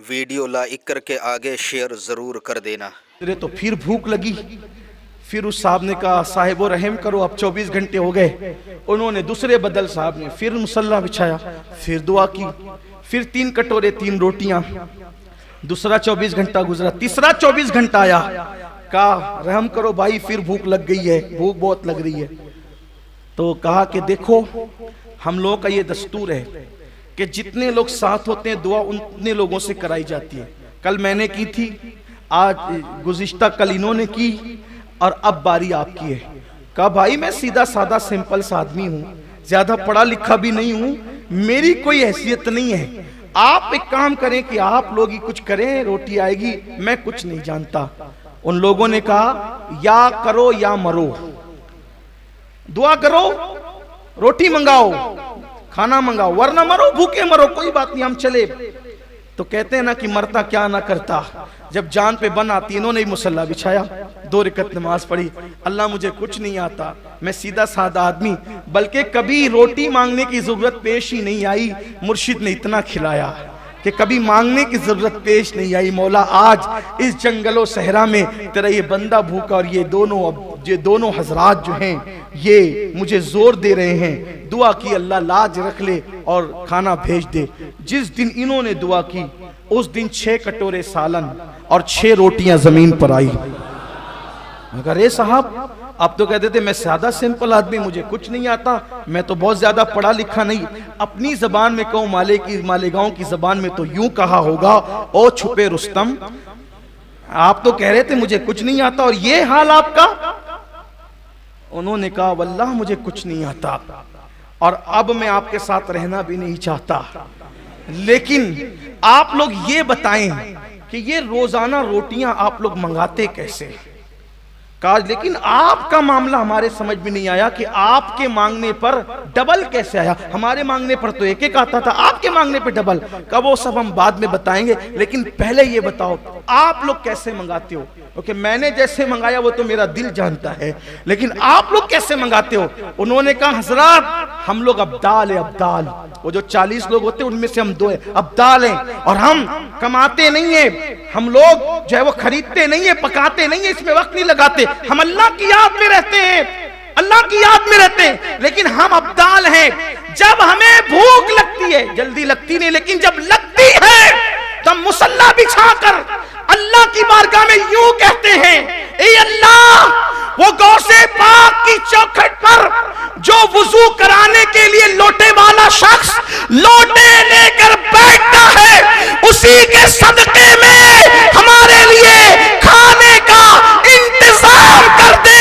Video like کر کے آگے شیئر ضرور کر دینا۔ تو پھر بھوک لگی، پھر اس صاحب نے کہا صاحب و رحم کرو، اب 24 گھنٹے ہو گئے۔ انہوں نے دوسرے بدل صاحب نے پھر مصلی بچھایا، پھر دعا کی، پھر 3 کٹورے 3 روٹیاں۔ دوسرا 24 گھنٹہ گزرا، تیسرا 24 گھنٹہ آیا، کہا رحم کرو بھائی پھر بھوک لگ گئی ہے، بھوک بہت لگ رہی ہے۔ تو کہا کہ دیکھو ہم لوگوں کا یہ دستور ہے کہ جتنے لوگ ساتھ ہوتے ہیں دعا اتنے لوگوں سے کرائی جاتی ہے۔ کل میں نے کی تھی، آج گزشتہ کل انہوں نے کی، اور اب باری آپ کی ہے۔ کہا بھائی میں سیدھا سادہ سمپل سا آدمی ہوں، زیادہ پڑھا لکھا بھی نہیں ہوں، میری کوئی حیثیت نہیں ہے، آپ ایک کام کریں کہ آپ لوگ ہی کچھ کریں، روٹی آئے گی، میں کچھ نہیں جانتا۔ ان لوگوں نے کہا یا کرو یا مرو، دعا کرو، روٹی منگاؤ، کھانا منگاؤ، ورنہ مرو، بھوکے مرو، کوئی بات نہیں ہم چلے۔ تو کہتے ہیں نا کہ مرتا کیا نہ کرتا، جب جان پہ بن آتی، انہوں نے مصلی بچھایا، 2 رکعت نماز پڑھی۔ اللہ مجھے کچھ نہیں آتا، میں سیدھا سادہ آدمی، بلکہ کبھی روٹی مانگنے کی ضرورت پیش ہی نہیں آئی، مرشد نے اتنا کھلایا کہ کبھی مانگنے کی ضرورت پیش نہیں آئی۔ مولا آج اس جنگل و صحرا میں تیرا یہ بندہ بھوکا، اور یہ دونوں حضرات جو ہیں یہ مجھے زور دے رہے ہیں، دعا کی اللہ لاج رکھ لے اور کھانا بھیج دے۔ جس دن انہوں نے دعا کی اس دن 6 کٹورے سالن اور 6 روٹیاں زمین پر آئی۔ مگر اے صاحب آپ تو کہتے تھے میں سادہ سمپل آدمی، مجھے کچھ نہیں آتا، میں تو بہت زیادہ پڑھا لکھا نہیں۔ اپنی زبان میں کہوں، مالیگاؤں کی زبان میں تو یوں کہا ہوگا، او چھپے رستم، آپ تو کہہ رہے تھے مجھے کچھ نہیں آتا، اور یہ حال آپ کا۔ انہوں نے کہا واللہ مجھے کچھ نہیں آتا، اور اب میں آپ کے ساتھ رہنا بھی نہیں چاہتا، لیکن آپ لوگ یہ بتائیں کہ یہ روزانہ روٹیاں آپ لوگ منگاتے کیسے؟ کہا لیکن آپ کا معاملہ ہمارے سمجھ میں نہیں آیا کہ آپ کے مانگنے پر ڈبل کیسے آیا، ہمارے مانگنے پر تو ایک آتا تھا، آپ کے مانگنے پر ڈبل۔ کہا وہ سب ہم بعد میں بتائیں گے، لیکن پہلے یہ بتاؤ آپ لوگ کیسے منگاتے ہو، کیونکہ میں نے جیسے منگایا وہ تو میرا دل جانتا ہے، لیکن آپ لوگ کیسے منگاتے ہو؟ انہوں نے کہا حضرات ہم لوگ ابدال ہیں، ابدال، وہ جو 40 لوگ ہوتے ہیں ان میں سے ہم 2 ہیں، ابدال ہیں، اور ہم کماتے نہیں ہیں، ہم لوگ جو ہے وہ خریدتے نہیں ہیں، پکاتے نہیں ہیں، اس میں وقت نہیں لگاتے، ہم اللہ کی یاد میں رہتے ہیں، اللہ کی یاد میں رہتے ہیں، لیکن ہم ابدال ہیں۔ جب ہمیں بھوک لگتی ہے، جلدی لگتی نہیں، لیکن جب لگتی ہے تو ہم مصلی بچھا کر اللہ کی بارگاہ میں یوں کہتے ہیں اے اللہ، وہ غوث پاک کی چوکھٹ پر جو وضو کرانے کے لیے لوٹے والا شخص لوٹے لے کر بیٹھتا ہے، اسی کے صدقے میں ہمارے لیے کھانے کا انتظام کر دے،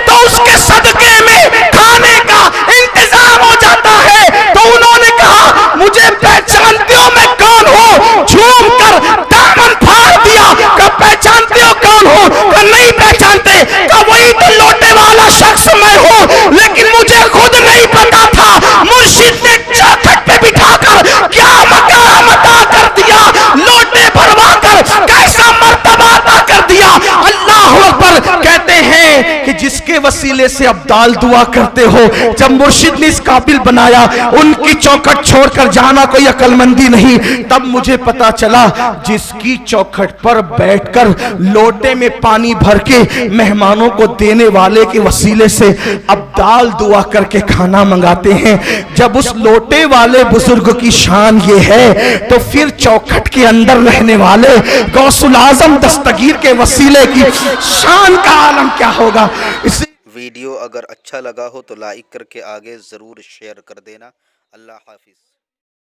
تو اس کے صدقے میں کھانے کا انتظام ہو جاتا ہے۔ تو انہوں نے کہا مجھے پہچانتے ہو میں کون ہوں؟ جھوم کر دامن پھاڑ دیا کہ پہچانتے ہو کون ہوں؟ کہ نہیں پہچانتے، کہ وہی تو لوٹے والا شخص میں ہوں، لیکن مجھے خود نہیں پتا تھا، مرشد نے چوکھٹ پہ بٹھا کر کیا مقام عطا کر دیا، لوٹے بھروا کر کیسا مرتبہ عطا کر دیا۔ اللہ اکبر۔ کہتے ہیں کہ جس کے وسیلے سے ابدال دعا کرتے ہو، جب مرشد نے اس قابل بنایا ان کی چوکھٹ چھوڑ کر جانا کوئی عقل مندی نہیں، تب مجھے پتا چلا جس کی چوکھٹ پر بیٹھ کر لوٹے میں پانی بھر کے مہمانوں کو دینے والے کے وسیلے سے ابدال دعا کر کے کھانا منگاتے ہیں، جب اس لوٹے والے بزرگ کی شان یہ ہے تو پھر چوکھٹ کے اندر رہنے والے غوث العظم دستگیر کے وسیلے کی شان کا عالم کیا ہوگا۔ ویڈیو اگر اچھا لگا ہو تو لائک کر کے آگے ضرور شیئر کر دینا۔ اللہ حافظ۔